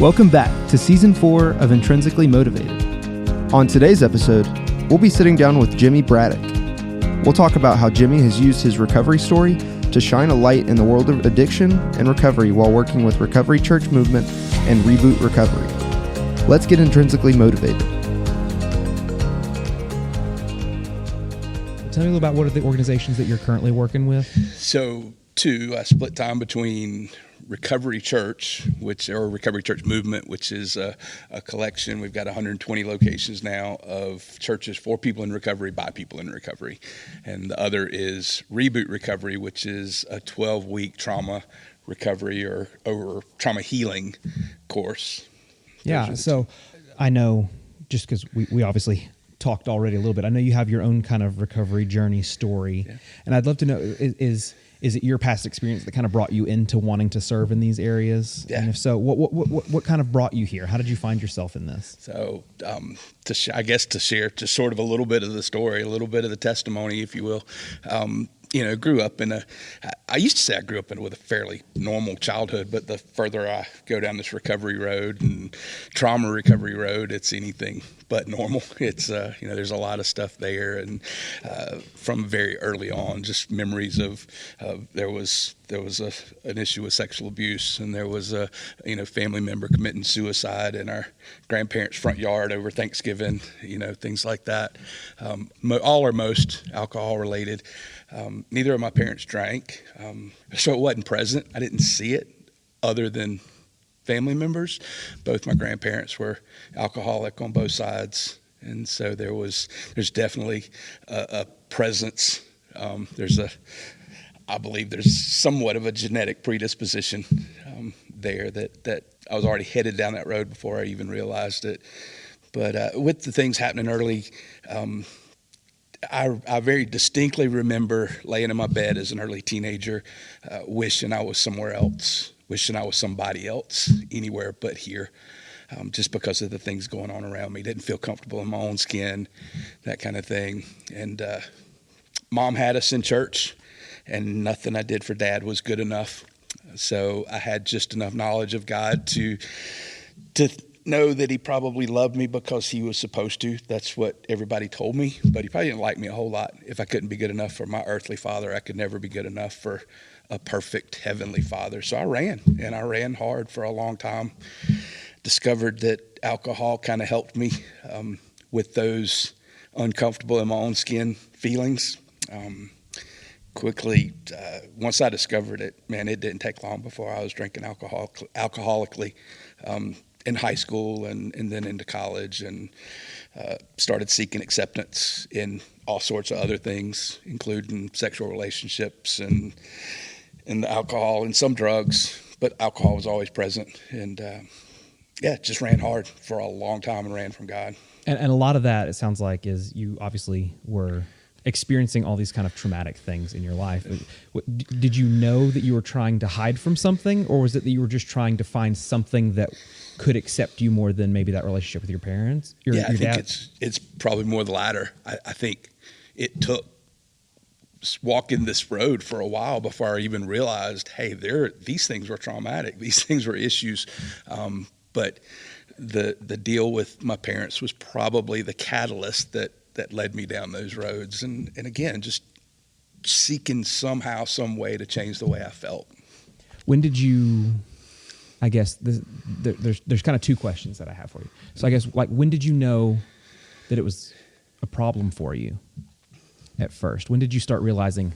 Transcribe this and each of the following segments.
Welcome back to Season 4 of Intrinsically Motivated. On today's episode, we'll be sitting down with Jimmy Braddock. We'll talk about how Jimmy has used his recovery story to shine a light in the world of addiction and recovery while working with Recovery Church Movement and Reboot Recovery. Let's get intrinsically motivated. Tell me a little about what are the organizations that you're currently working with? So, I split time between Recovery Church, or Recovery Church Movement, which is a collection. We've got 120 locations now of churches for people in recovery, by people in recovery. And the other is Reboot Recovery, which is a 12-week trauma recovery or trauma healing course. Yeah, so I know, just because we obviously talked already a little bit, I know you have your own kind of recovery journey story. Yeah. And I'd love to know, is it your past experience that kind of brought you into wanting to serve in these areas? Yeah. And if so, what kind of brought you here? How did you find yourself in this? So, to share just sort of a little bit of the story, a little bit of the testimony, if you will. Grew up I used to say I grew up with a fairly normal childhood, but the further I go down this recovery road and trauma recovery road, it's anything but normal. It's, there's a lot of stuff there. And from very early on, just memories of there was an issue with sexual abuse, and there was a family member committing suicide in our grandparents' front yard over Thanksgiving, things like that. All or most alcohol related. Neither of my parents drank, so it wasn't present. I didn't see it other than family members. Both my grandparents were alcoholic on both sides, and so there's definitely a presence. I believe there's somewhat of a genetic predisposition there that I was already headed down that road before I even realized it. But with the things happening early, I very distinctly remember laying in my bed as an early teenager, wishing I was somewhere else, wishing I was somebody else, anywhere but here, just because of the things going on around me. Didn't feel comfortable in my own skin, that kind of thing. And Mom had us in church, and nothing I did for Dad was good enough. So I had just enough knowledge of God to know that he probably loved me because he was supposed to. That's what everybody told me, but he probably didn't like me a whole lot. If I couldn't be good enough for my earthly father, I could never be good enough for a perfect heavenly father. So I ran hard for a long time. Discovered that alcohol kind of helped me with those uncomfortable in my own skin feelings. Quickly, once I discovered it, man, it didn't take long before I was drinking alcoholically. In high school and then into college, and started seeking acceptance in all sorts of other things, including sexual relationships and the alcohol and some drugs, but alcohol was always present. And just ran hard for a long time and ran from God. And a lot of that, it sounds like, is you obviously were experiencing all these kind of traumatic things in your life. Did you know that you were trying to hide from something, or was it that you were just trying to find something that could accept you more than maybe that relationship with your parents? I think it's probably more the latter. I think it took walking this road for a while before I even realized, hey, these things were traumatic. These things were issues. But the deal with my parents was probably the catalyst that led me down those roads. And again, just seeking somehow, some way to change the way I felt. When did you, I guess, there's kind of two questions that I have for you. So I guess, when did you know that it was a problem for you at first? When did you start realizing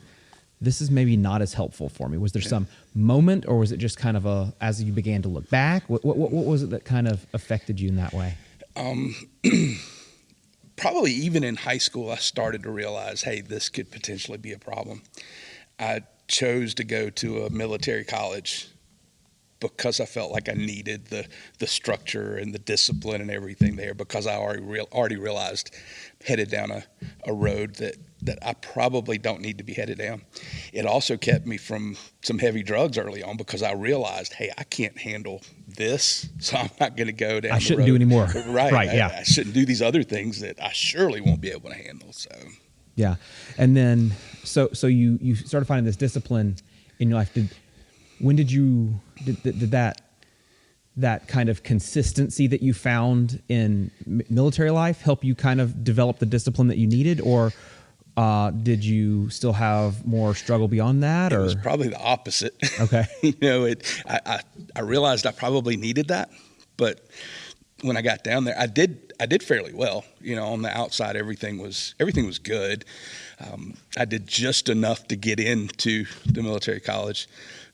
this is maybe not as helpful for me? Was there some moment, or was it just kind of as you began to look back? What was it that kind of affected you in that way? Probably even in high school, I started to realize, hey, this could potentially be a problem. I chose to go to a military college because I felt like I needed the structure and the discipline and everything there, because I already realized headed down a road that I probably don't need to be headed down. It also kept me from some heavy drugs early on, because I realized, hey, I can't handle this, so I'm not going to go down the road. I shouldn't do anymore. Right, yeah. I shouldn't do these other things that I surely won't be able to handle. So, yeah. And then, so you started finding this discipline in your life. Did that that kind of consistency that you found in military life help you kind of develop the discipline that you needed, or did you still have more struggle beyond that? It was probably the opposite. Okay. I realized I probably needed that, but when I got down there, I did fairly well. On the outside, everything was good. I did just enough to get into the military college,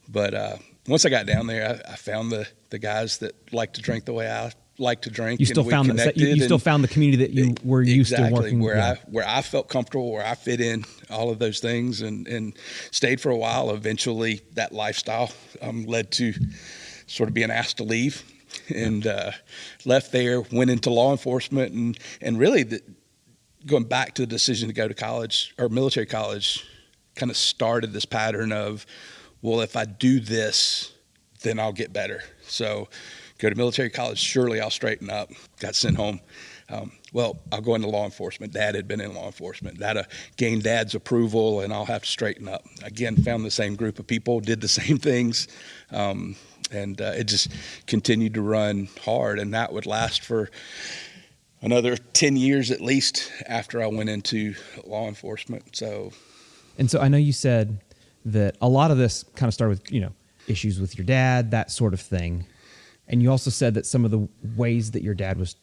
but once I got down there, I found the guys that like to drink the way I like to drink. You still found you still found the community that you were used to working where I felt comfortable, where I fit in, all of those things, and stayed for a while. Eventually, that lifestyle led to sort of being asked to leave, and left there, went into law enforcement, and really going back to the decision to go to college or military college kind of started this pattern of, well, if I do this, then I'll get better. So go to military college, surely I'll straighten up. Got sent home. I'll go into law enforcement. Dad had been in law enforcement. That'll gain Dad's approval, and I'll have to straighten up. Again, found the same group of people, did the same things, and it just continued to run hard, and that would last for another 10 years at least after I went into law enforcement. So I know you said that a lot of this kind of started with, issues with your dad, that sort of thing. And you also said that some of the ways that your dad was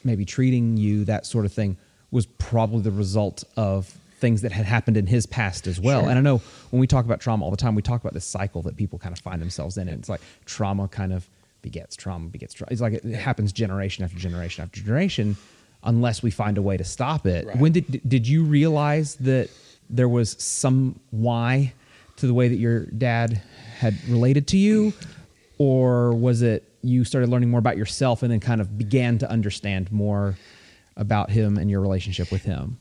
maybe treating you, that sort of thing, was probably the result of things that had happened in his past as well. Sure. And I know when we talk about trauma all the time, we talk about this cycle that people kind of find themselves in. And it's like trauma kind of begets trauma, begets trauma. It's like it happens generation after generation after generation unless we find a way to stop it. Right. When did you realize that there was some why to the way that your dad had related to you? Or was it you started learning more about yourself and then kind of began to understand more about him and your relationship with him?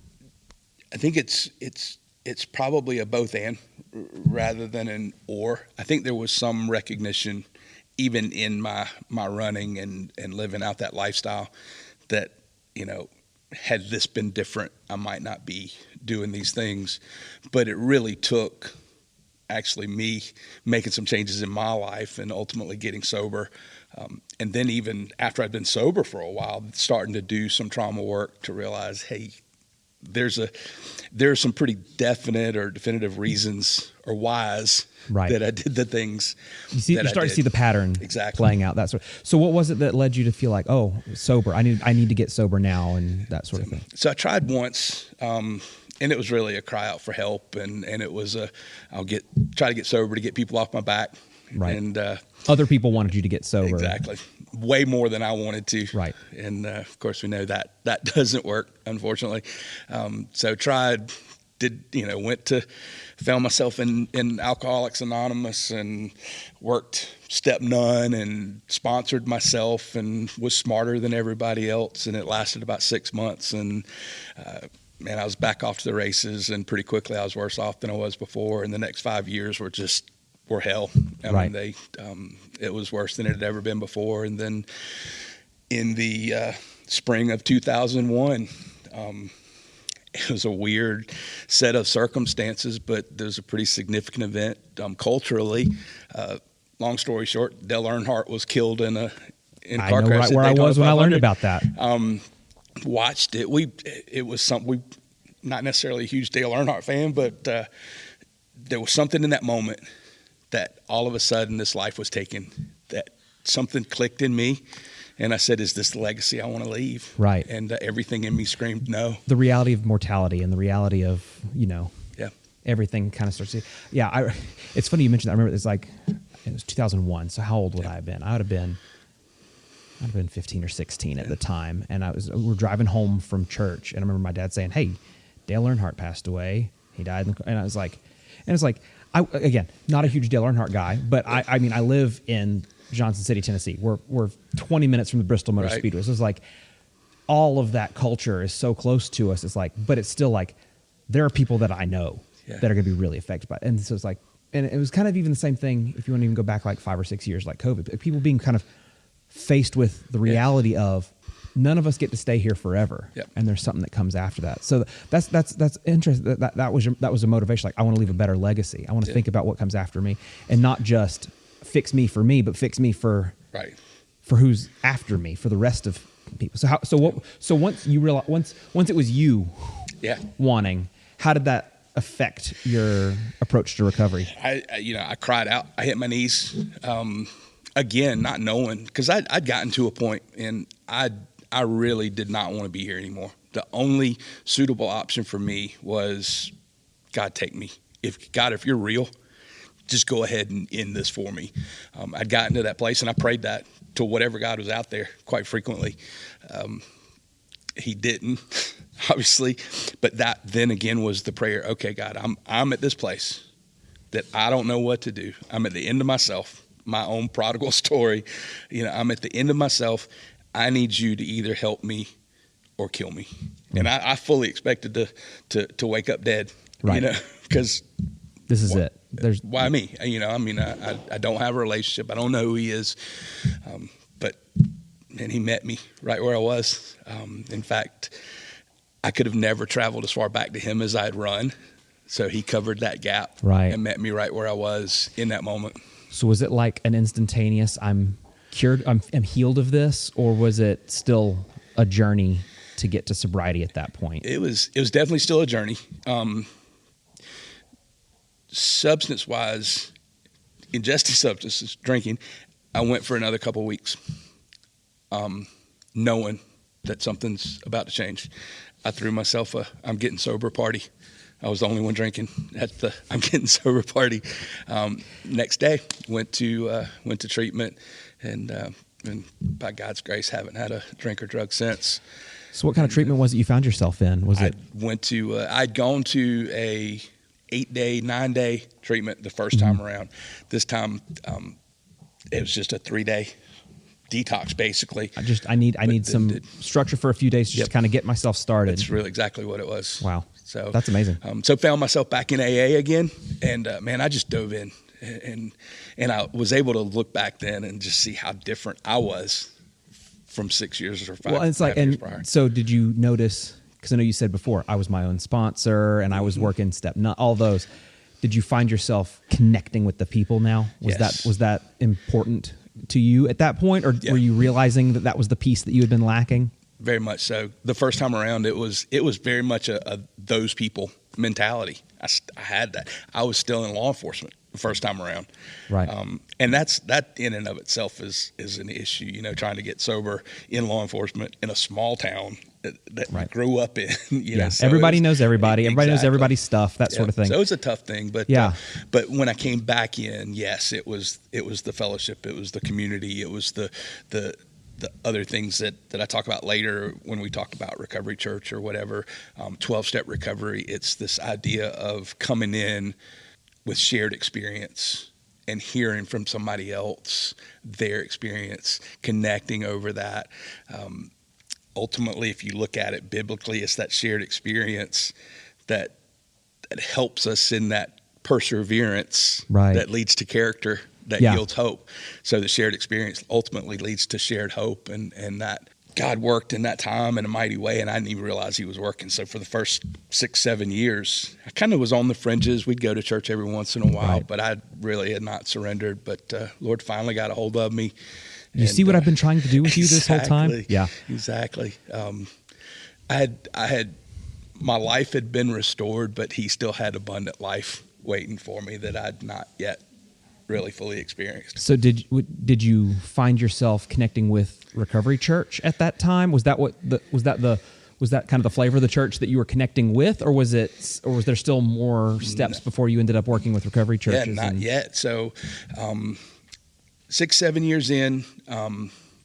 I think it's probably a both and rather than an or. I think there was some recognition even in my running and living out that lifestyle that, had this been different, I might not be doing these things. But it really took actually me making some changes in my life and ultimately getting sober. And then even after I'd been sober for a while, starting to do some trauma work to realize, hey, there are some pretty definite or definitive reasons or whys that I did the things. You start to see the pattern playing out. So what was it that led you to feel like, oh, sober, I need to get sober now, and that sort of thing? So I tried once, and it was really a cry out for help, and it was try to get sober to get people off my back. Right. And other people wanted you to get sober. Exactly. Way more than I wanted to. Right. And of course we know that doesn't work, unfortunately. So found myself in Alcoholics Anonymous and worked step none and sponsored myself and was smarter than everybody else. And it lasted about 6 months. And I was back off to the races, and pretty quickly I was worse off than I was before. And the next 5 years were hell. I mean, it was worse than it had ever been before. And then in the spring of 2001, it was a weird set of circumstances, but there's a pretty significant event culturally. Long story short, Dale Earnhardt was killed in a car crash. Where I was when I learned about that. Watched it. It was something not necessarily a huge Dale Earnhardt fan, but there was something in that moment that all of a sudden this life was taken, that something clicked in me. And I said, is this the legacy I want to leave? Right. And everything in me screamed no. The reality of mortality and the reality of, everything kind of starts to, it's funny you mentioned that. I remember it was 2001. So how old would I have been? I'd have been 15 or 16 at the time. And we were driving home from church. And I remember my dad saying, hey, Dale Earnhardt passed away. He died. And I was like, again, not a huge Dale Earnhardt guy, but I live in Johnson City, Tennessee. We're 20 minutes from the Bristol Motor Speedway. So it's like all of that culture is so close to us. It's like, but it's still like there are people that I know that are going to be really affected by it. And so it's like, and it was kind of even the same thing if you want to even go back like 5 or 6 years, like COVID. People being kind of faced with the reality of none of us get to stay here forever, and there's something that comes after that. So that's interesting. That was a motivation. Like I want to leave a better legacy. I want to think about what comes after me, and not just fix me for me, but fix me for for who's after me, for the rest of people. So once you realize, once it was you wanting, how did that affect your approach to recovery? I cried out. I hit my knees, again, not knowing, because I'd gotten to a point, and I really did not want to be here anymore. The only suitable option for me was, God, take me. If you're real, just go ahead and end this for me. I'd gotten to that place, and I prayed that to whatever God was out there quite frequently. He didn't, obviously, but that then again was the prayer. Okay, God, I'm at this place that I don't know what to do. I'm at the end of myself, my own prodigal story. I'm at the end of myself. I need you to either help me or kill me. And I fully expected to wake up dead, right? Because this is it. Why me? I don't have a relationship. I don't know who he is. And he met me right where I was. In fact, I could have never traveled as far back to him as I had run. So he covered that gap and met me right where I was in that moment. So was it like an instantaneous, I'm cured, I'm healed of this, or was it still a journey to get to sobriety at that point? It was definitely still a journey. Substance-wise, ingesting substances, drinking, I went for another couple of weeks, knowing that something's about to change. I threw myself a I'm getting sober party. I was the only one drinking at the I'm getting sober party. Next day, went to treatment, and by God's grace, haven't had a drink or drug since. So what kind of treatment was it you found yourself in? I'd gone to a 8-day, 9-day treatment the first time around. This time, it was just a 3-day detox, basically. I need some structure for a few days to just kind of get myself started. That's really exactly what it was. Wow. So that's amazing. So found myself back in AA again, and man, I just dove in, and I was able to look back then and just see how different I was from 6 years or 5. Well, it's like, and prior. So did you notice? Because I know you said before, I was my own sponsor, and I was working all those. Did you find yourself connecting with the people now? Was that important to you at that point, or were you realizing that was the piece that you had been lacking? Very much so. The first time around, it was very much a those people mentality. I had that. I was still in law enforcement the first time around, right? And that in and of itself is an issue. Trying to get sober in law enforcement in a small town that grew up in. So everybody knows everybody. Everybody knows everybody's stuff. That sort of thing. So it was a tough thing, but but when I came back in, yes, it was the fellowship, it was the community, it was the other things that I talk about later when we talk about Recovery Church or whatever, 12-step recovery. It's this idea of coming in with shared experience and hearing from somebody else their experience, connecting over that. Ultimately, if you look at it biblically, it's that shared experience that helps us in that perseverance that leads to character, that yields hope. So the shared experience ultimately leads to shared hope, and that God worked in that time in a mighty way, and I didn't even realize he was working. So for the first 6-7 years, I kind of was on the fringes. We'd go to church every once in a while, but I really had not surrendered. But Lord finally got a hold of me. You see what I've been trying to do with you this whole time? Yeah, exactly. I had my life had been restored, but he still had abundant life waiting for me that I'd not yet really fully experienced. So did you find yourself connecting with Recovery Church at that time? Was that kind of the flavor of the church that you were connecting with, or was there still more steps before you ended up working with Recovery Churches? Yeah, not yet. So 6-7 years in,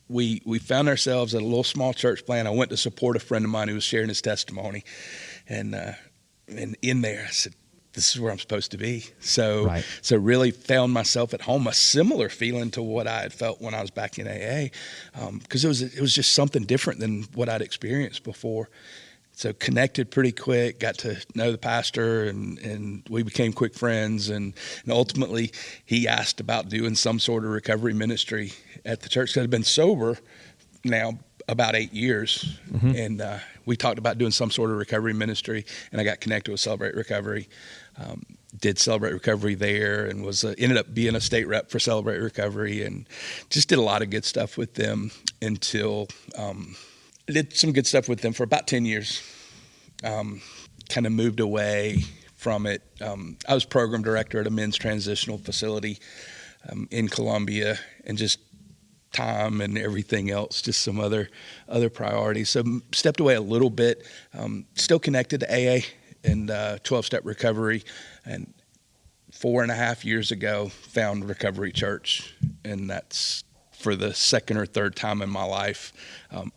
we found ourselves at a little small church plant. I went to support a friend of mine who was sharing his testimony, and in there I said, this is where I'm supposed to be. So really found myself at home, a similar feeling to what I had felt when I was back in AA, because it was just something different than what I'd experienced before. So connected pretty quick, got to know the pastor, and we became quick friends. And ultimately, he asked about doing some sort of recovery ministry at the church. I'd been sober now about 8 years, and we talked about doing some sort of recovery ministry, and I got connected with Celebrate Recovery. did Celebrate Recovery there, and was ended up being a state rep for Celebrate Recovery, and just did a lot of good stuff with them until did some good stuff with them for about 10 years. Kind of moved away from it. I was program director at a men's transitional facility in Columbia, and just time and everything else, just some other priorities. So stepped away a little bit, still connected to AA and 12-step recovery, and 4.5 years ago found Recovery Church, and that's for the second or third time in my life.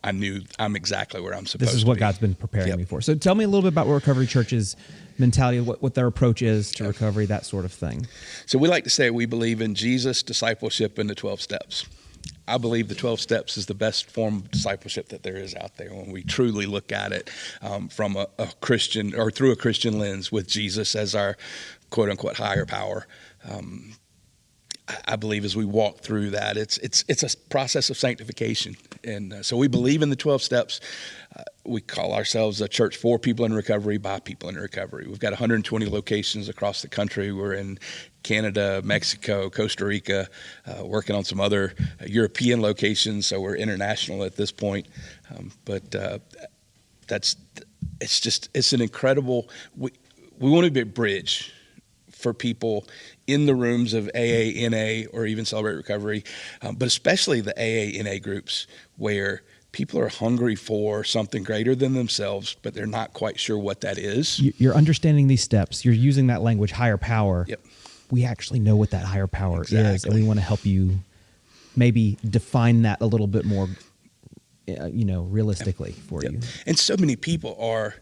I knew I'm exactly where I'm supposed to be. This is what God's been preparing me for. So tell me a little bit about what Recovery Church's mentality, what their approach is to recovery, that sort of thing. So we like to say we believe in Jesus, discipleship, and the 12 steps. I believe the 12 steps is the best form of discipleship that there is out there when we truly look at it from a Christian, or through a Christian lens, with Jesus as our quote-unquote higher power. I believe as we walk through that, it's a process of sanctification. And so we believe in the 12 steps. We call ourselves a church for people in recovery, by people in recovery. We've got 120 locations across the country. We're in Canada, Mexico, Costa Rica, working on some other European locations, so we're international at this point. It's an incredible, we want to be a bridge for people in the rooms of AA, NA, or even Celebrate Recovery, but especially the AA, NA groups, where people are hungry for something greater than themselves, but they're not quite sure what that is. You're understanding these steps. You're using that language, higher power. Yep. We actually know what that higher power is, Exactly. and we want to help you maybe define that a little bit more, realistically for you. And so many people are,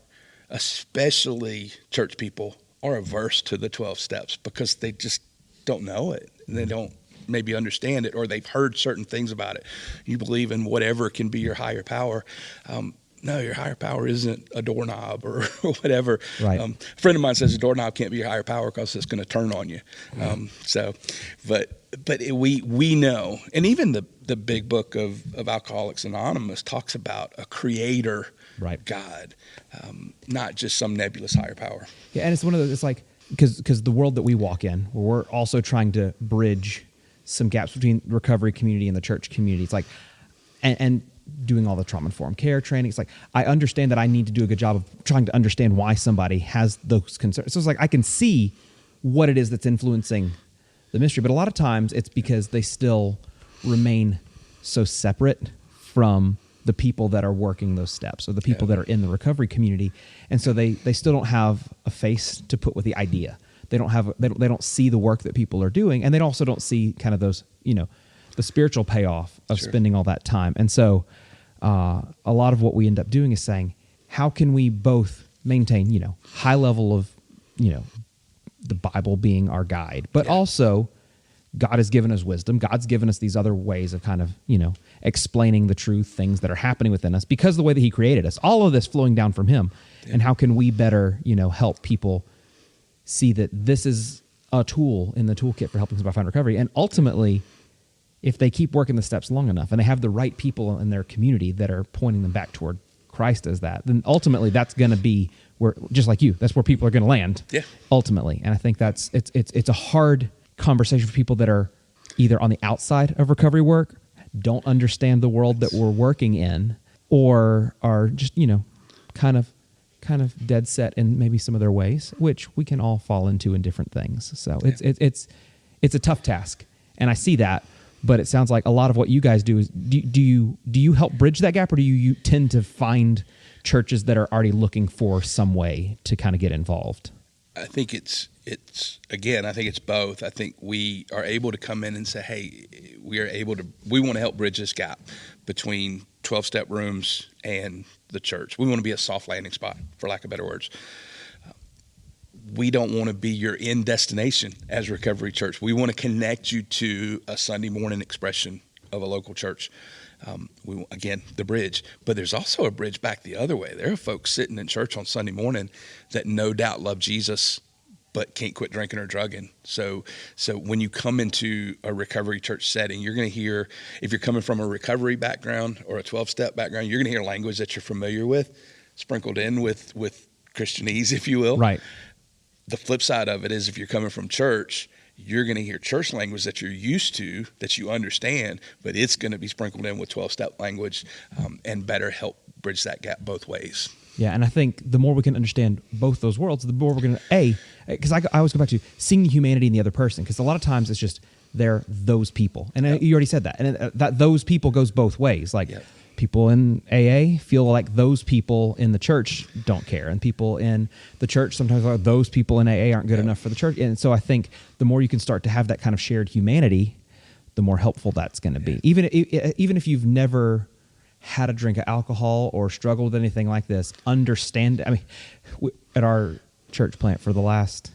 especially church people, are averse to the 12 steps because they just don't know it. And they don't maybe understand it, or they've heard certain things about it. You believe in whatever can be your higher power. No, your higher power isn't a doorknob or whatever. Right. A friend of mine says a doorknob can't be your higher power because it's going to turn on you. We know, and even the big book of Alcoholics Anonymous talks about a creator, right, God, not just some nebulous higher power. Yeah, and it's one of those. It's like because the world that we walk in, where we're also trying to bridge some gaps between the recovery community and the church community. It's like, and doing all the trauma-informed care training. It's like, I understand that I need to do a good job of trying to understand why somebody has those concerns. So it's like, I can see what it is that's influencing the mystery, but a lot of times it's because they still remain so separate from the people that are working those steps, or the people that are in the recovery community. And so they still don't have a face to put with the idea. They don't see the work that people are doing, and they also don't see kind of those, the spiritual payoff of spending all that time. And so a lot of what we end up doing is saying, how can we both maintain, high level of, the Bible being our guide, but also God has given us wisdom. God's given us these other ways of kind of, explaining the truth, things that are happening within us because of the way that he created us, all of this flowing down from him. Yeah. And how can we better, help people see that this is a tool in the toolkit for helping somebody find recovery. And ultimately, if they keep working the steps long enough and they have the right people in their community that are pointing them back toward Christ as that, then ultimately that's going to be where, just like you, that's where people are going to land. Yeah. Ultimately. And I think it's a hard conversation for people that are either on the outside of recovery work, don't understand the world that we're working in, or are just, kind of dead set in maybe some of their ways, which we can all fall into in different things. So it's a tough task, and I see that. But it sounds like a lot of what you guys do is do you help bridge that gap, or do you tend to find churches that are already looking for some way to kind of get involved? I think it's both. I think we are able to come in and say, hey, we want to help bridge this gap between 12-step rooms and the church. We want to be a soft landing spot, for lack of better words. We don't want to be your end destination as Recovery Church. We want to connect you to a Sunday morning expression of a local church. The bridge. But there's also a bridge back the other way. There are folks sitting in church on Sunday morning that no doubt love Jesus but can't quit drinking or drugging. So when you come into a Recovery Church setting, you're going to hear, if you're coming from a recovery background or a 12-step background, you're going to hear language that you're familiar with, sprinkled in with Christianese, if you will. Right. the flip side of it is if you're coming from church, you're going to hear church language that you're used to, that you understand, but it's going to be sprinkled in with 12-step language and better help bridge that gap both ways. Yeah, and I think the more we can understand both those worlds, the more we're going to, because I always go back to seeing the humanity in the other person, because a lot of times it's just they're those people. And you already said that. And that those people goes both ways. Like people in AA feel like those people in the church don't care. And people in the church sometimes are like, those people in AA aren't good enough for the church. And so I think the more you can start to have that kind of shared humanity, the more helpful that's going to be. Even if you've never had a drink of alcohol or struggled with anything like this, understand. I mean, at our church plant for the last,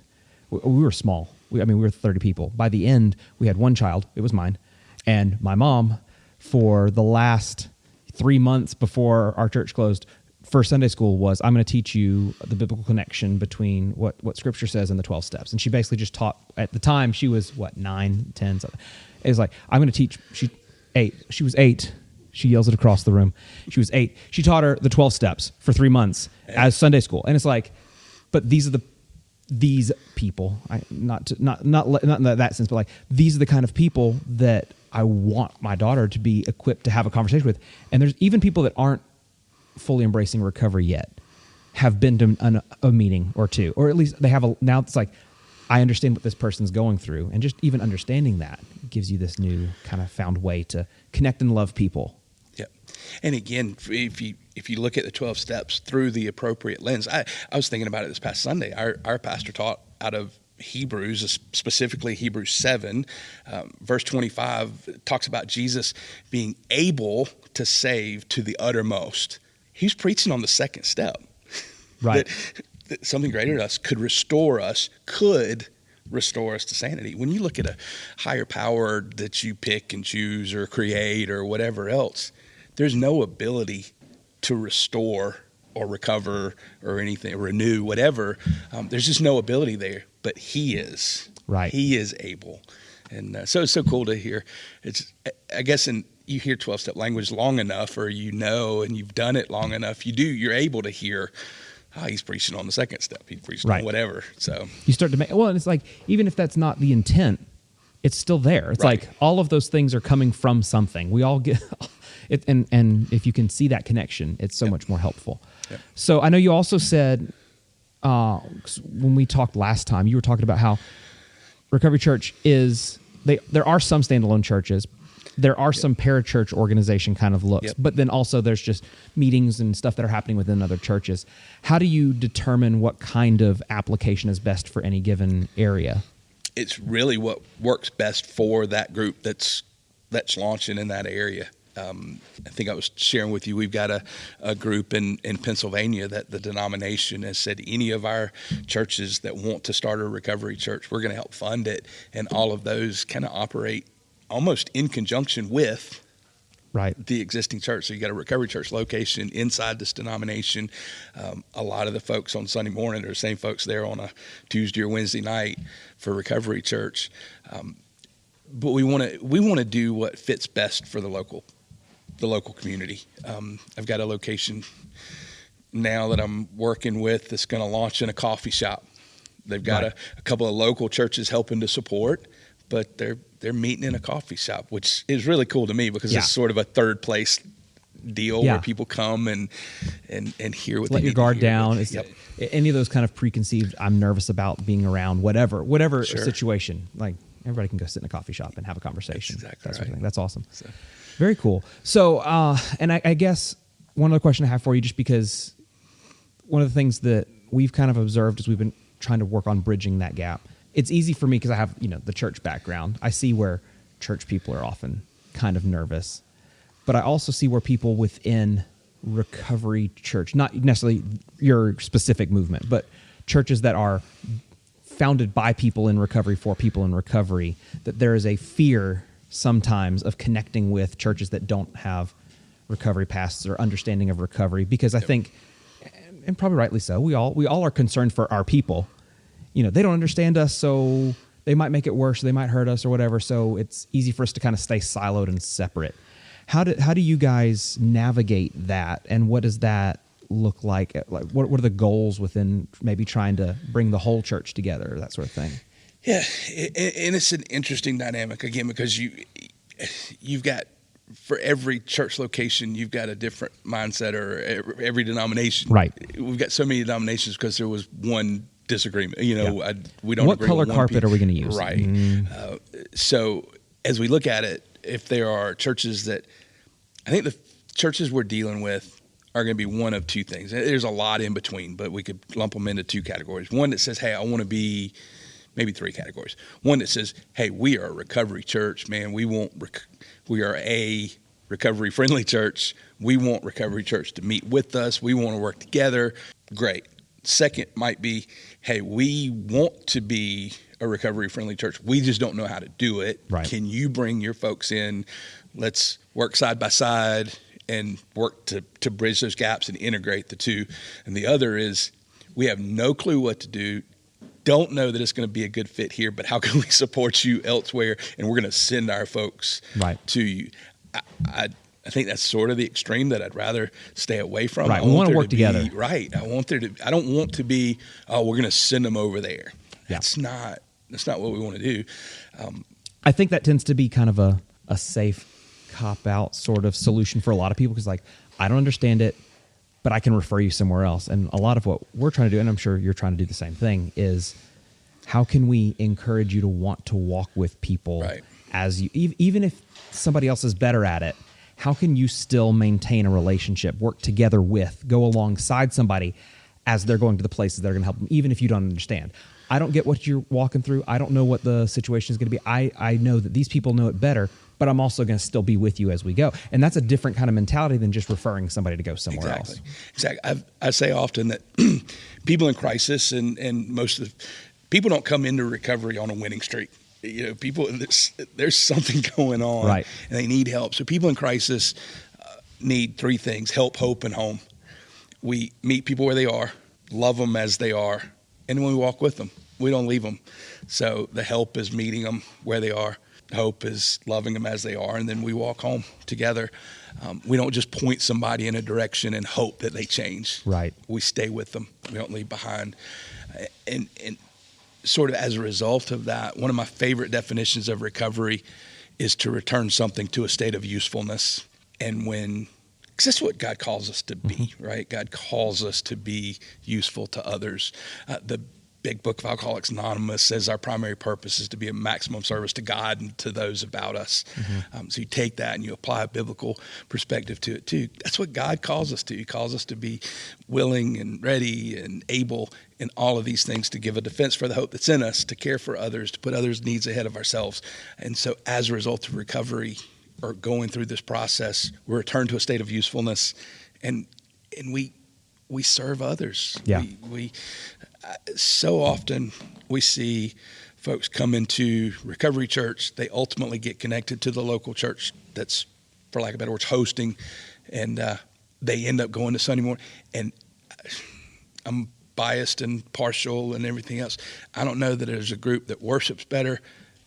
we were small. We were 30 people. By the end, we had one child. It was mine. And my mom, for the last 3 months before our church closed, first Sunday school was, I'm going to teach you the biblical connection between what Scripture says and the 12 steps. And she basically just taught, at the time, she was, 9, 10, something. It was like, I'm going to teach, she was 8. She yells it across the room. She was 8. She taught her the 12 steps for 3 months as Sunday school. And it's like, but these people, not in that sense, but like, these are the kind of people that I want my daughter to be equipped to have a conversation with. And there's even people that aren't fully embracing recovery yet, have been to a meeting or two, or at least they have now it's like, I understand what this person's going through. And just even understanding that gives you this new kind of found way to connect and love people. Yep. And again, if you look at the 12 steps through the appropriate lens, I was thinking about it this past Sunday. Our pastor taught out of Hebrews, specifically Hebrews 7, verse 25, talks about Jesus being able to save to the uttermost. He's preaching on the second step. Right. that something greater than us could restore us to sanity. When you look at a higher power that you pick and choose or create or whatever else, there's no ability to restore or recover or anything, renew, whatever. There's just no ability there, but he is. Right. He is able. And so it's so cool to hear. I guess, you hear 12-step language long enough, or and you've done it long enough, you're able to hear, he's preaching on the second step. He's preaching on whatever. So you start to make, and it's like, even if that's not the intent, it's still there. It's like all of those things are coming from something. We all get it. And if you can see that connection, it's so much more helpful. Yep. So I know you also said, when we talked last time, you were talking about how Recovery Church there are some standalone churches. There are some parachurch organization kind of looks, but then also there's just meetings and stuff that are happening within other churches. How do you determine what kind of application is best for any given area? It's really what works best for that group that's launching in that area. I think I was sharing with you, we've got a group in Pennsylvania that the denomination has said, any of our churches that want to start a recovery church, we're going to help fund it. And all of those kind of operate almost in conjunction with the existing church. So you got a recovery church location inside this denomination. A lot of the folks on Sunday morning are the same folks there on a Tuesday or Wednesday night for recovery church. But we want to do what fits best for the local community. I've got a location now that I'm working with that's going to launch in a coffee shop. They've got a couple of local churches helping to support, but they're meeting in a coffee shop, which is really cool to me because it's sort of a third place deal where people come and hear what they need to hear. Let your guard down. Any of those kind of preconceived, I'm nervous about being around, whatever situation, like everybody can go sit in a coffee shop and have a conversation. That's exactly sort of thing. That's awesome. So. Very cool. So, and I guess one other question I have for you, just because one of the things that we've kind of observed as we've been trying to work on bridging that gap, it's easy for me because I have, the church background. I see where church people are often kind of nervous, but I also see where people within recovery church, not necessarily your specific movement, but churches that are founded by people in recovery for people in recovery, that there is a fear sometimes of connecting with churches that don't have recovery pasts or understanding of recovery, because I think, and probably rightly so, we all are concerned for our people. They don't understand us, so they might make it worse, they might hurt us or whatever, so it's easy for us to kind of stay siloed and separate. How do you guys navigate that, and what does that look like? Like, what are the goals within maybe trying to bring the whole church together, that sort of thing? Yeah, and it's an interesting dynamic, again, because you've got, for every church location, you've got a different mindset, or every denomination. Right. We've got so many denominations because there was one disagreement. We don't What agree color with one carpet piece. are we going to use? Right. So as we look at it, if there are churches that, I think the churches we're dealing with are going to be one of two things. There's a lot in between, but we could lump them into two categories. One that says, hey, I want to be, maybe three categories. One that says, hey, we are a recovery church, man. We are a recovery-friendly church. We want recovery church to meet with us. We want to work together. Great. Second might be, hey, we want to be a recovery-friendly church. We just don't know how to do it. Right. Can you bring your folks in? Let's work side by side and work to bridge those gaps and integrate the two. And the other is, we have no clue what to do. Don't know that it's going to be a good fit here, but how can we support you elsewhere? And we're going to send our folks to you. I think that's sort of the extreme that I'd rather stay away from. Right. We want to work together. Right. I don't want to be, oh, we're going to send them over there. Yeah. That's not what we want to do. I think that tends to be kind of a safe cop-out sort of solution for a lot of people, because, like, I don't understand it, but I can refer you somewhere else. And a lot of what we're trying to do, and I'm sure you're trying to do the same thing, is how can we encourage you to want to walk with people as you, even if somebody else is better at it, how can you still maintain a relationship, work together with, go alongside somebody as they're going to the places that are going to help them, even if you don't understand? I don't get what you're walking through. I don't know what the situation is going to be. I know that these people know it better, but I'm also going to still be with you as we go. And that's a different kind of mentality than just referring somebody to go somewhere else. Exactly. I say often that people in crisis and most of the people don't come into recovery on a winning streak. People, there's something going on, and they need help. So people in crisis need three things: help, hope, and home. We meet people where they are, love them as they are, and then we walk with them. We don't leave them. So the help is meeting them where they are. Hope is loving them as they are, and then we walk home together. We don't just point somebody in a direction and hope that they change. Right. We stay with them. We don't leave behind. And sort of as a result of that, one of my favorite definitions of recovery is to return something to a state of usefulness. And because that's what God calls us to be, right? God calls us to be useful to others. The Big Book of Alcoholics Anonymous says our primary purpose is to be a maximum service to God and to those about us. So you take that and you apply a biblical perspective to it too. That's what God calls us to. He calls us to be willing and ready and able in all of these things, to give a defense for the hope that's in us, to care for others, to put others' needs ahead of ourselves. And so as a result of recovery or going through this process, we return to a state of usefulness, and we serve others. Yeah. We so often we see folks come into recovery church. They ultimately get connected to the local church that's, for lack of a better words, hosting, and they end up going to Sunday morning. And I'm biased and partial and everything else. I don't know that there's a group that worships better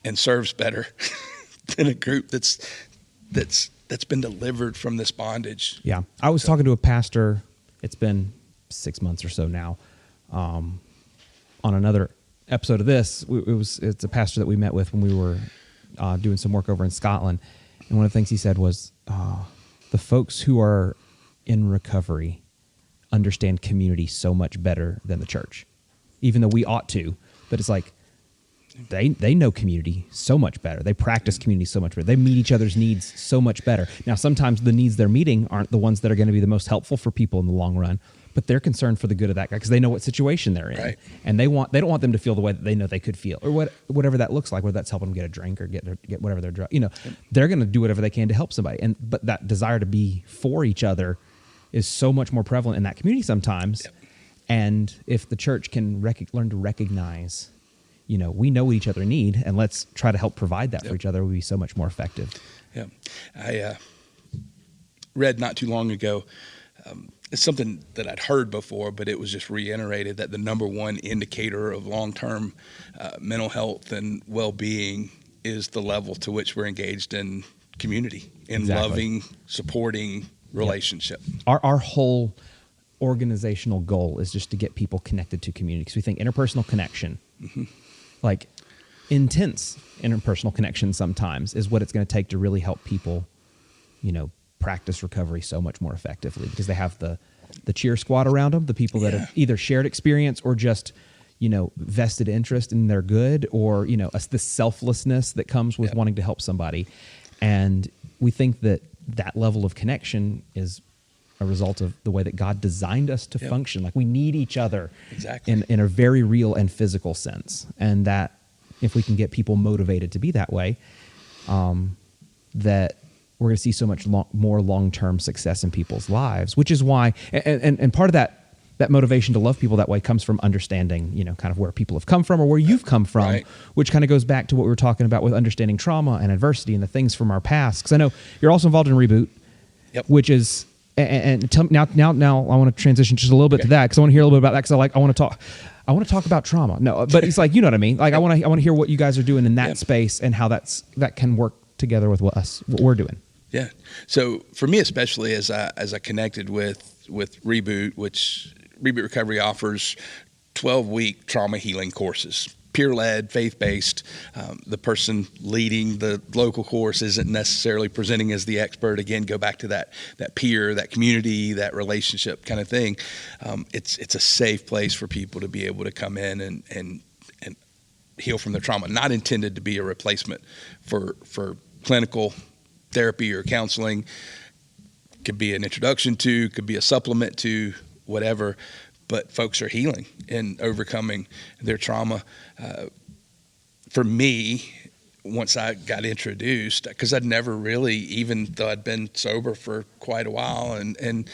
and serves better than a group that's been delivered from this bondage. Yeah. I was talking to a pastor, it's been 6 months or so now, on another episode of this. It's a pastor that we met with when we were doing some work over in Scotland. And one of the things he said was, the folks who are in recovery understand community so much better than the church, even though we ought to. But it's like, they know community so much better. They practice community so much better. They meet each other's needs so much better. Now, sometimes the needs they're meeting aren't the ones that are going to be the most helpful for people in the long run, but they're concerned for the good of that guy because they know what situation they're in. Right. And they don't want them to feel the way that they know they could feel, or whatever that looks like, whether that's helping them get a drink or get whatever their drug. They're going to do whatever they can to help somebody. But that desire to be for each other is so much more prevalent in that community sometimes. Yep. And if the church can learn to recognize, we know what each other need, and let's try to help provide that for each other, would be so much more effective. Yeah. I read not too long ago, it's something that I'd heard before, but it was just reiterated, that the number one indicator of long-term mental health and well-being is the level to which we're engaged in community, in loving, supporting relationship. Our whole organizational goal is just to get people connected to community. Because we think interpersonal connection, like intense interpersonal connection sometimes is what it's going to take to really help people, practice recovery so much more effectively, because they have the cheer squad around them, the people that have either shared experience or just, vested interest in their good, or, the selflessness that comes with wanting to help somebody. And we think that level of connection is a result of the way that God designed us to function. Like, we need each other in a very real and physical sense. And that if we can get people motivated to be that way, that we're going to see so much more long-term success in people's lives, which is why, and part of that motivation to love people that way comes from understanding, kind of where people have come from or where you've come from, which kind of goes back to what we were talking about with understanding trauma and adversity and the things from our past. Because I know you're also involved in Reboot, which is, and now I want to transition just a little bit to that, because I want to hear a little bit about that, because I want to talk about trauma. No, but it's like, you know what I mean? Like, I want to hear what you guys are doing in that space and how that can work together with what we're doing. Yeah. So for me, especially as I connected with Reboot, which Reboot Recovery offers 12-week trauma healing courses, peer-led, faith-based. The person leading the local course isn't necessarily presenting as the expert. Again, go back to that peer, that community, that relationship kind of thing. It's a safe place for people to be able to come in and heal from their trauma. Not intended to be a replacement for clinical therapy or counseling. Could be an introduction to, could be a supplement to, whatever, but folks are healing and overcoming their trauma. For me, once I got introduced, because I'd never really, even though I'd been sober for quite a while and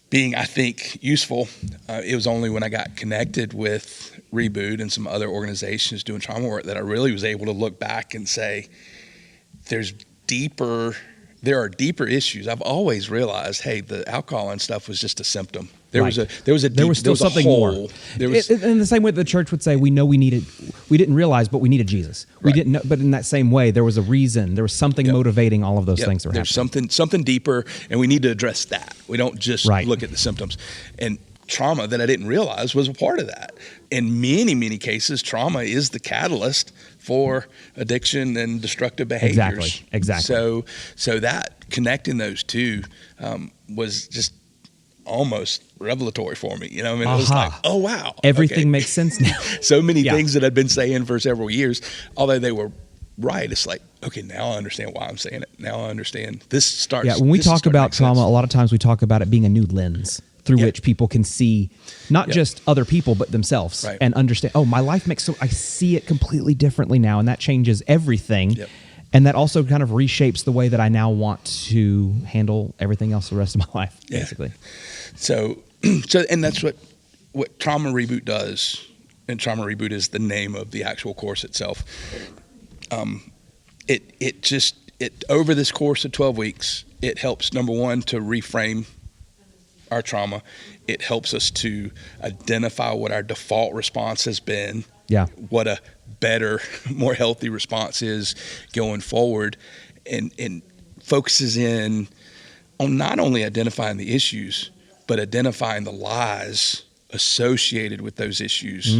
being, I think, useful, it was only when I got connected with Reboot and some other organizations doing trauma work that I really was able to look back and say, there are deeper issues. I've always realized, hey, the alcohol and stuff was just a symptom. There was still something more. In the same way the church would say, we didn't realize, but we needed Jesus. We didn't know, but in that same way, there was a reason. There was something motivating all of those things that were happening. There's something deeper, and we need to address that. We don't just look at the symptoms. And trauma that I didn't realize was a part of that. In many, many cases, trauma is the catalyst for addiction and destructive behaviors. Exactly. So that connecting those two was just almost revelatory for me. It was like, oh wow, everything makes sense now. So many things that I'd been saying for several years, although they were right, it's like, okay, now I understand why I'm saying it. Now I understand. This starts. Yeah, when we talk about trauma, a lot of times we talk about it being a new lens through which people can see not just other people, but themselves and understand, oh, my life I see it completely differently now. And that changes everything. Yep. And that also kind of reshapes the way that I now want to handle everything else the rest of my life, basically. So, and that's what Trauma Reboot does. And Trauma Reboot is the name of the actual course itself. It over this course of 12 weeks, it helps, number one, to reframe our trauma. It helps us to identify what our default response has been. Yeah. What a better, more healthy response is going forward, and focuses in on not only identifying the issues, but identifying the lies associated with those issues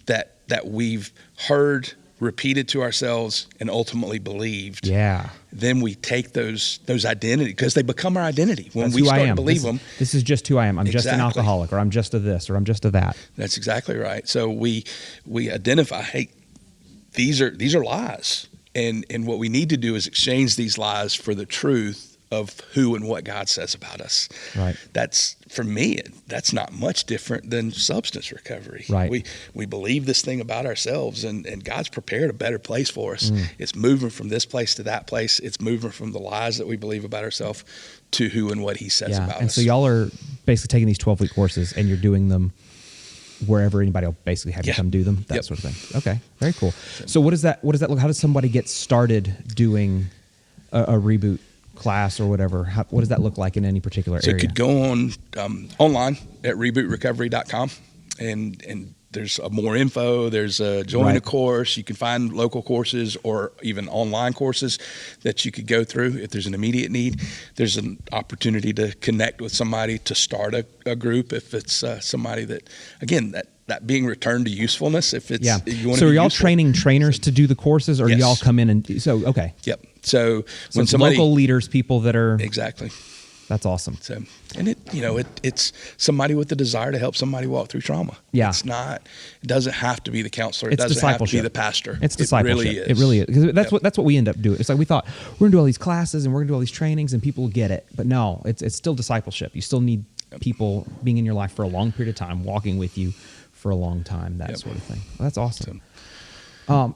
that we've heard, repeated to ourselves, and ultimately believed. Yeah. Then we take those identity, because they become our identity when we start to believe them. This is just who I am. I'm just an alcoholic, or I'm just a this, or I'm just a that. That's exactly right. So we identify, hey, these are lies, and what we need to do is exchange these lies for the truth of who and what God says about us. Right. That's, for me, that's not much different than substance recovery. Right. We believe this thing about ourselves, and God's prepared a better place for us. It's moving from this place to that place. It's moving from the lies that we believe about ourselves to who and what He says about us. And so y'all are basically taking these 12-week courses, and you're doing them wherever anybody will basically have you come do them, that sort of thing. Okay, very cool. So what does that look? How does somebody get started doing a Reboot class or whatever? What does that look like in any particular area? So it could go on online at rebootrecovery.com and there's more info. There's a join a course. You can find local courses or even online courses that you could go through if there's an immediate need. There's an opportunity to connect with somebody to start a group if it's somebody that, again, that being returned to usefulness. If it's you want so to are be y'all useful. training trainers to do the courses, or Yes. y'all come in and okay? Yep. So So when it's somebody local leaders, people that are exactly. That's awesome. So, and it's somebody with the desire to help somebody walk through trauma. Yeah. It doesn't have to be the counselor. It It's doesn't have to be discipleship. the pastor. It's discipleship. It really is. Because that's what we end up doing. It's like we thought we're gonna do all these classes and we're gonna do all these trainings and people will get it, but no, it's still discipleship. You still need people being in your life for a long period of time, walking with you for a long time, that sort of thing. Well, that's awesome.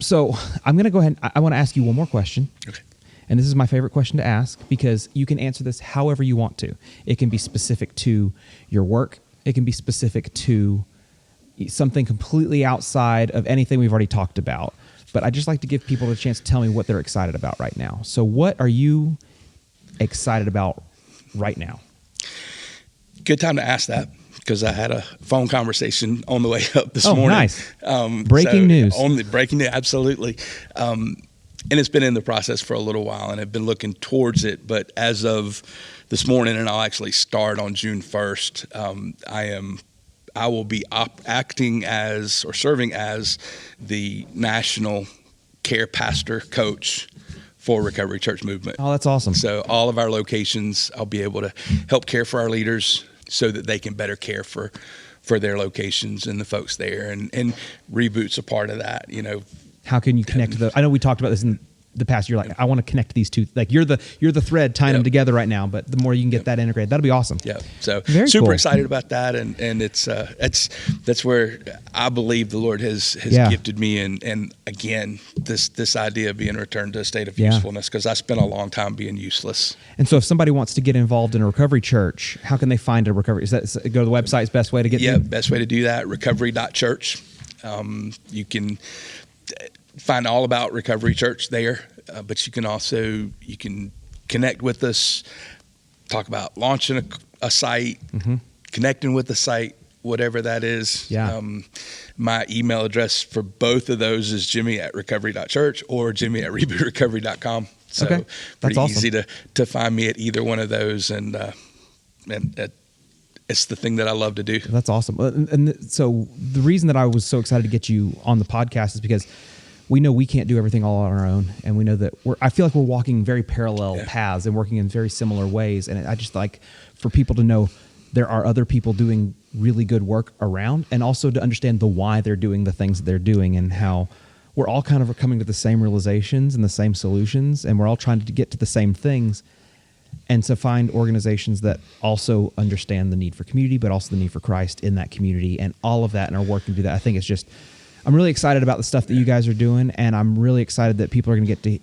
So I'm gonna go ahead. I want to ask you one more question. Okay. And this is my favorite question to ask because you can answer this however you want to. It can be specific to your work. It can be specific to something completely outside of anything we've already talked about. But I just like to give people the chance to tell me what they're excited about right now. So what are you excited about right now? Good time to ask that, because I had a phone conversation on the way up this morning. Nice. Breaking news. Breaking news, absolutely. And it's been in the process for a little while, and I've been looking towards it. But as of this morning, and I'll actually start on June 1st, I will be acting as or serving as the national care pastor coach for Recovery Church Movement. Oh, that's awesome. So all of our locations, I'll be able to help care for our leaders so that they can better care for their locations and the folks there. And Reboot's a part of that, How can you connect I know we talked about this in the past. You're like, I want to connect these two. Like you're the thread tying them together right now. But the more you can get that integrated, that'll be awesome. Yeah. So Very super cool. excited about that. And it's that's where I believe the Lord has gifted me. And again, this idea of being returned to a state of usefulness, because I spent a long time being useless. And so if somebody wants to get involved in a recovery church, how can they find a recovery? Go to the website is the best way to get Yeah, to? best way to do that, recovery.church. You can find all about Recovery Church there, but you can connect with us, talk about launching a site, connecting with the site, whatever that is. Yeah. My email address for both of those is jimmy@recovery.church or jimmy@rebootrecovery.com. So Okay. That's pretty awesome. easy to find me at either one of those, and it's the thing that I love to do. That's awesome. And so the reason that I was so excited to get you on the podcast is because we know we can't do everything all on our own. And we know that I feel like we're walking very parallel paths and working in very similar ways. And I just like for people to know there are other people doing really good work around, and also to understand the why they're doing the things that they're doing, and how we're all kind of coming to the same realizations and the same solutions, and we're all trying to get to the same things. And to find organizations that also understand the need for community, but also the need for Christ in that community, and all of that, and are working to do that. I think it's just, I'm really excited about the stuff that you guys are doing, and I'm really excited that people are going to get to,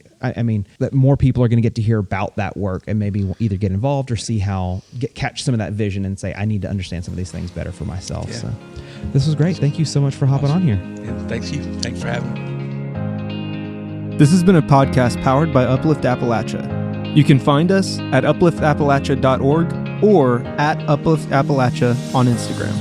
that more people are going to get to hear about that work and maybe either get involved or see catch some of that vision and say, I need to understand some of these things better for myself. Yeah. So this was great. Thank you so much for hopping on here. Yeah, thanks for having me. This has been a podcast powered by Uplift Appalachia. You can find us at upliftappalachia.org or at Uplift Appalachia on Instagram.